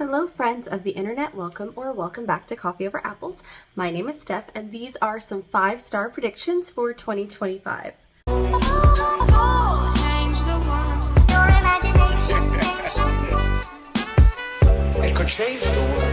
Hello friends of the internet, welcome back to Coffee Over Apples. My name is Steph and these are some 5-star predictions for 2025. It could change the world.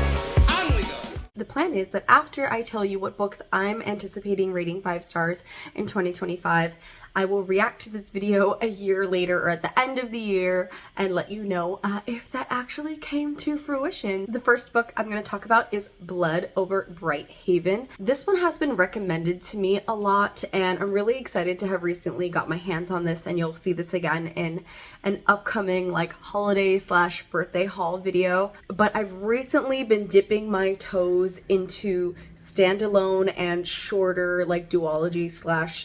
The plan is that after I tell you what books I'm anticipating rating 5 stars in 2025, I will react to this video a year later or at the end of the year and let you know if that actually came to fruition. The first book I'm going to talk about is Blood Over Bright Haven. This one has been recommended to me a lot and I'm really excited to have recently got my hands on this, and you'll see this again in an upcoming like holiday / birthday haul video. But I've recently been dipping my toes into standalone and shorter like duology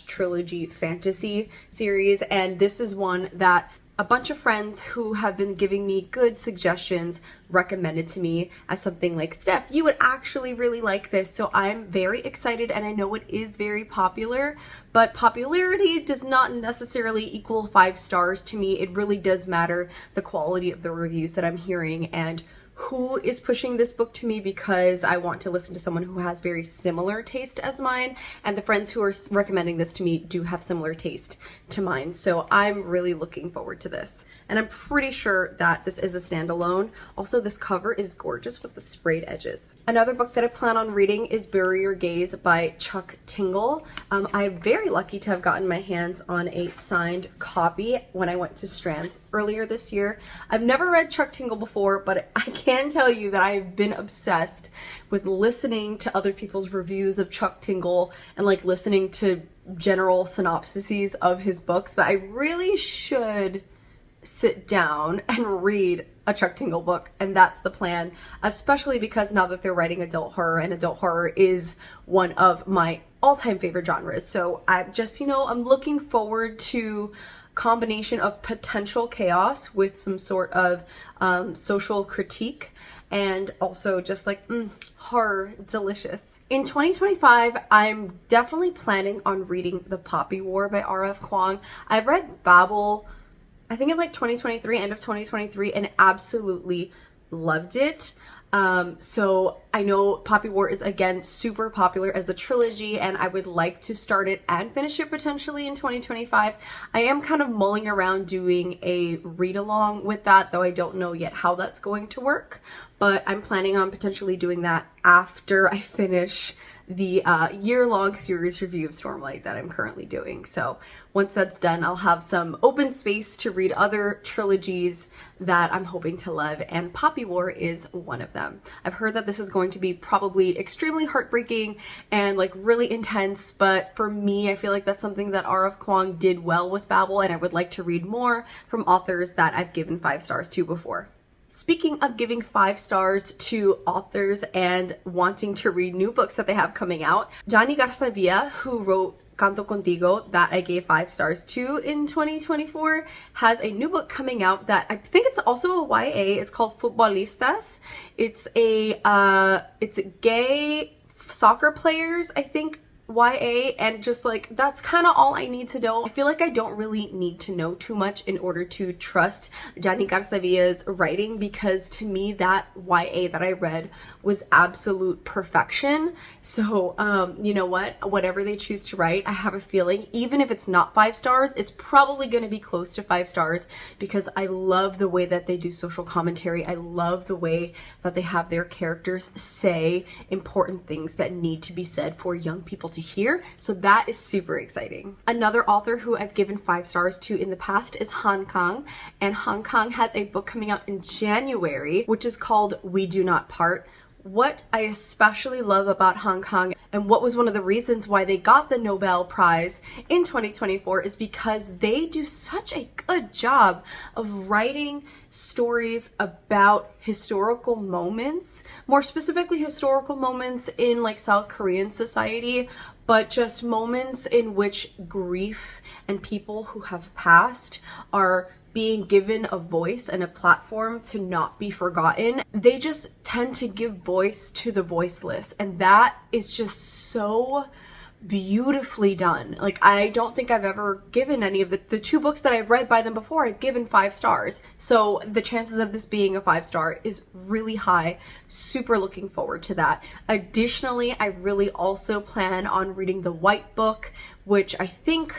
/ trilogy fantasy series, and this is one that a bunch of friends who have been giving me good suggestions recommended to me as something like, Steph, you would actually really like this. So I'm very excited, and I know it is very popular, but popularity does not necessarily equal 5 stars to me. It really does matter the quality of the reviews that I'm hearing and who is pushing this book to me, because I want to listen to someone who has very similar taste as mine, and the friends who are recommending this to me do have similar taste to mine. So I'm really looking forward to this. And I'm pretty sure that this is a standalone. Also, this cover is gorgeous with the sprayed edges. Another book that I plan on reading is Bury Your Gaze by Chuck Tingle. I'm very lucky to have gotten my hands on a signed copy when I went to Strand earlier this year. I've never read Chuck Tingle before, but I can tell you that I've been obsessed with listening to other people's reviews of Chuck Tingle and like listening to general synopsises of his books. But I really should sit down and read a Chuck Tingle book, and that's the plan, especially because now that they're writing adult horror, and adult horror is one of my all-time favorite genres. So I'm just, I'm looking forward to combination of potential chaos with some sort of social critique, and also just like horror delicious. In 2025, I'm definitely planning on reading The Poppy War by R.F. Kuang. I've read Babel, I think in like 2023, end of 2023, and absolutely loved it. So I know Poppy War is again super popular as a trilogy, and I would like to start it and finish it potentially in 2025. I am kind of mulling around doing a read along with that, though I don't know yet how that's going to work, but I'm planning on potentially doing that after I finish the year-long series review of Stormlight that I'm currently doing. So once that's done, I'll have some open space to read other trilogies that I'm hoping to love, and Poppy War is one of them. I've heard that this is going to be probably extremely heartbreaking and like really intense, but for me, I feel like that's something that R.F. Kuang did well with Babel, and I would like to read more from authors that I've given 5 stars to before. Speaking of giving 5 stars to authors and wanting to read new books that they have coming out, Garza, who wrote Canto Contigo, that I gave 5 stars to in 2024, has a new book coming out that I think it's also a YA. It's called Futbolistas. It's gay soccer players, I think, YA, and just like that's kind of all I need to know. I feel like I don't really need to know too much in order to trust Jonny Garza's writing, because to me that YA that I read was absolute perfection. So you know what, whatever they choose to write, I have a feeling even if it's not 5 stars, it's probably going to be close to 5 stars, because I love the way that they do social commentary. I love the way that they have their characters say important things that need to be said for young people to hear. So that is super exciting. Another author who I've given 5 stars to in the past is Han Kang, and Han Kang has a book coming out in January which is called We Do Not Part. What I especially love about Han Kang, and what was one of the reasons why they got the Nobel Prize in 2024, is because they do such a good job of writing stories about historical moments, more specifically historical moments in like South Korean society, but just moments in which grief and people who have passed are being given a voice and a platform to not be forgotten. They just tend to give voice to the voiceless, and that is just so beautifully done. Like, I don't think I've ever given any of the 2 books that I've read by them before, I've given 5 stars. So the chances of this being a 5-star is really high. Super looking forward to that. Additionally, I really also plan on reading the White Book, which I think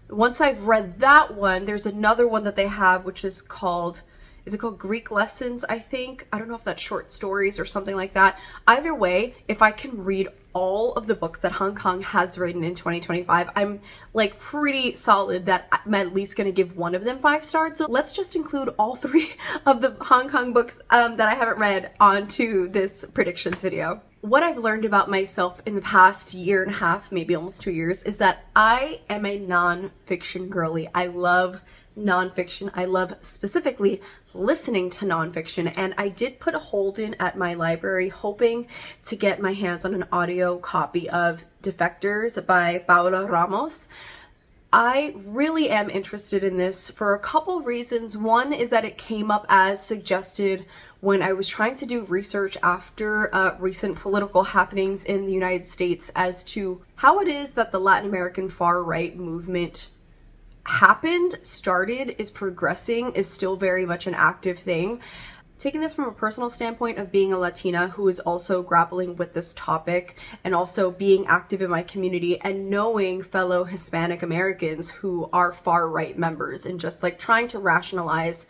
once I've read that one, there's another one that they have, which is called, is it called Greek Lessons, I think? I don't know if that's short stories or something like that. Either way, if I can read all of the books that Han Kang has written in 2025, I'm like pretty solid that I'm at least going to give one of them 5 stars. So let's just include all 3 of the Han Kang books that I haven't read onto this predictions video. What I've learned about myself in the past year and a half, maybe almost 2 years, is that I am a non-fiction girly. I love nonfiction. I love specifically listening to nonfiction, and I did put a hold in at my library hoping to get my hands on an audio copy of Defectors by Paula Ramos. I really am interested in this for a couple reasons. One is that it came up as suggested when I was trying to do research after recent political happenings in the United States as to how it is that the Latin American far-right movement started, is progressing, is still very much an active thing. Taking this from a personal standpoint of being a Latina who is also grappling with this topic and also being active in my community and knowing fellow Hispanic Americans who are far-right members and just like trying to rationalize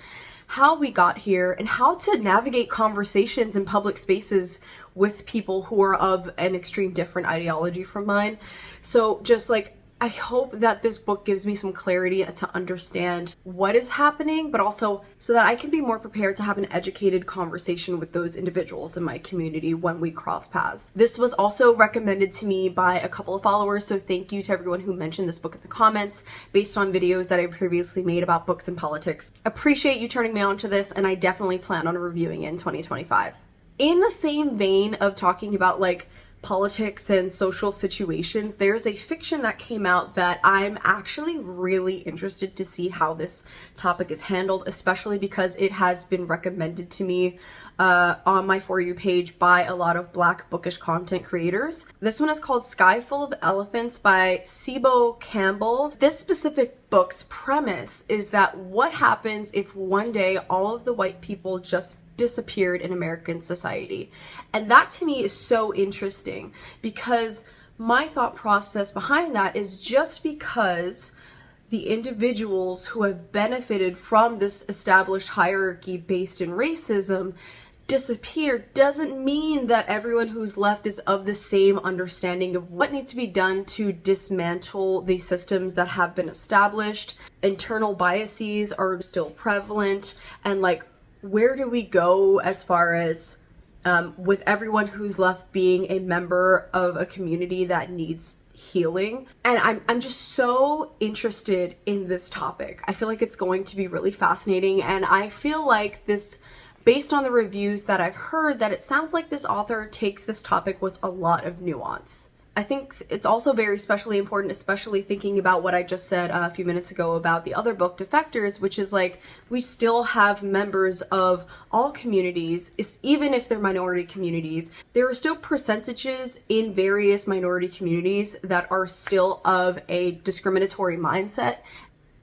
how we got here and how to navigate conversations in public spaces with people who are of an extreme different ideology from mine. So just like, I hope that this book gives me some clarity to understand what is happening, but also so that I can be more prepared to have an educated conversation with those individuals in my community when we cross paths. This was also recommended to me by a couple of followers, so thank you to everyone who mentioned this book in the comments based on videos that I previously made about books and politics. Appreciate you turning me on to this, and I definitely plan on reviewing it in 2025. In the same vein of talking about like politics and social situations, there's a fiction that came out that I'm actually really interested to see how this topic is handled, especially because it has been recommended to me on my For You page by a lot of Black bookish content creators. This one is called Sky Full of Elephants by Cebo Campbell. This specific book's premise is that what happens if one day all of the white people just disappeared in American society. And that to me is so interesting because my thought process behind that is just because the individuals who have benefited from this established hierarchy based in racism disappear doesn't mean that everyone who's left is of the same understanding of what needs to be done to dismantle the systems that have been established. Internal biases are still prevalent, and like, where do we go as far as with everyone who's left being a member of a community that needs healing? And I'm just so interested in this topic. I feel like it's going to be really fascinating, and I feel like this, based on the reviews that I've heard, that it sounds like this author takes this topic with a lot of nuance. I think it's also very especially important, especially thinking about what I just said a few minutes ago about the other book, Defectors, which is like, we still have members of all communities, even if they're minority communities. There are still percentages in various minority communities that are still of a discriminatory mindset.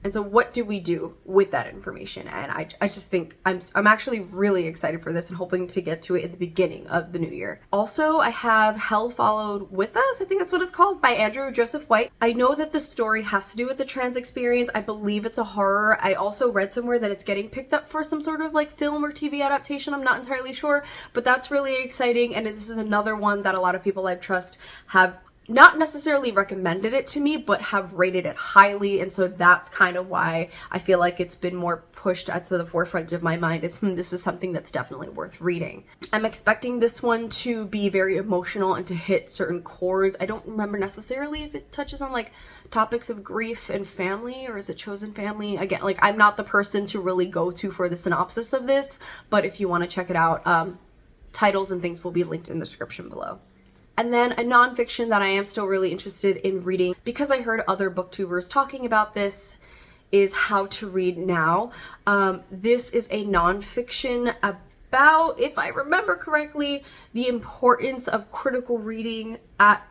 And so what do we do with that information? And I just think I'm actually really excited for this and hoping to get to it at the beginning of the new year. Also, I have Hell Followed With Us, I think that's what it's called, by Andrew Joseph White. I know that the story has to do with the trans experience. I believe it's a horror. I also read somewhere that it's getting picked up for some sort of like film or TV adaptation. I'm not entirely sure, but that's really exciting. And this is another one that a lot of people I trust have not necessarily recommended it to me, but have rated it highly. And so that's kind of why I feel like it's been more pushed to the forefront of my mind, is this is something that's definitely worth reading. I'm expecting this one to be very emotional and to hit certain chords. I don't remember necessarily if it touches on like topics of grief and family, or is it chosen family? Again, like, I'm not the person to really go to for the synopsis of this, but if you want to check it out, titles and things will be linked in the description below. And then a nonfiction that I am still really interested in reading, because I heard other booktubers talking about this, is How to Read Now. This is a nonfiction about, if I remember correctly, the importance of critical reading at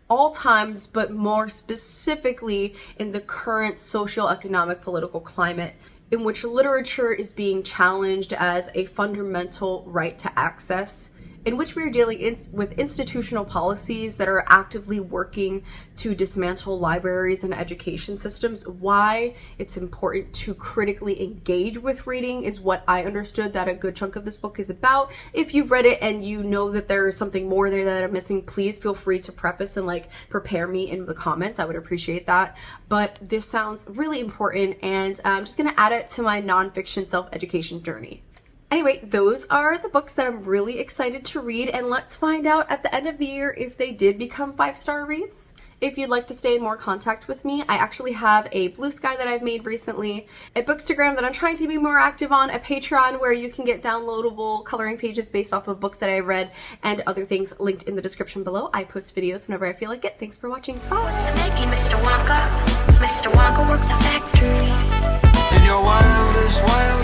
all times, but more specifically in the current social, economic, political climate in which literature is being challenged as a fundamental right to access, in which we are dealing with institutional policies that are actively working to dismantle libraries and education systems. Why it's important to critically engage with reading is what I understood that a good chunk of this book is about. If you've read it and you know that there is something more there that I'm missing, please feel free to preface and prepare me in the comments. I would appreciate that. But this sounds really important, and I'm just gonna add it to my nonfiction self-education journey. Anyway, those are the books that I'm really excited to read, and let's find out at the end of the year if they did become 5-star reads. If you'd like to stay in more contact with me, I actually have a Blue Sky that I've made recently, a Bookstagram that I'm trying to be more active on, a Patreon where you can get downloadable coloring pages based off of books that I read, and other things linked in the description below. I post videos whenever I feel like it. Thanks for watching. Bye! Mr. Wonka worked the factory. In your wildest, wild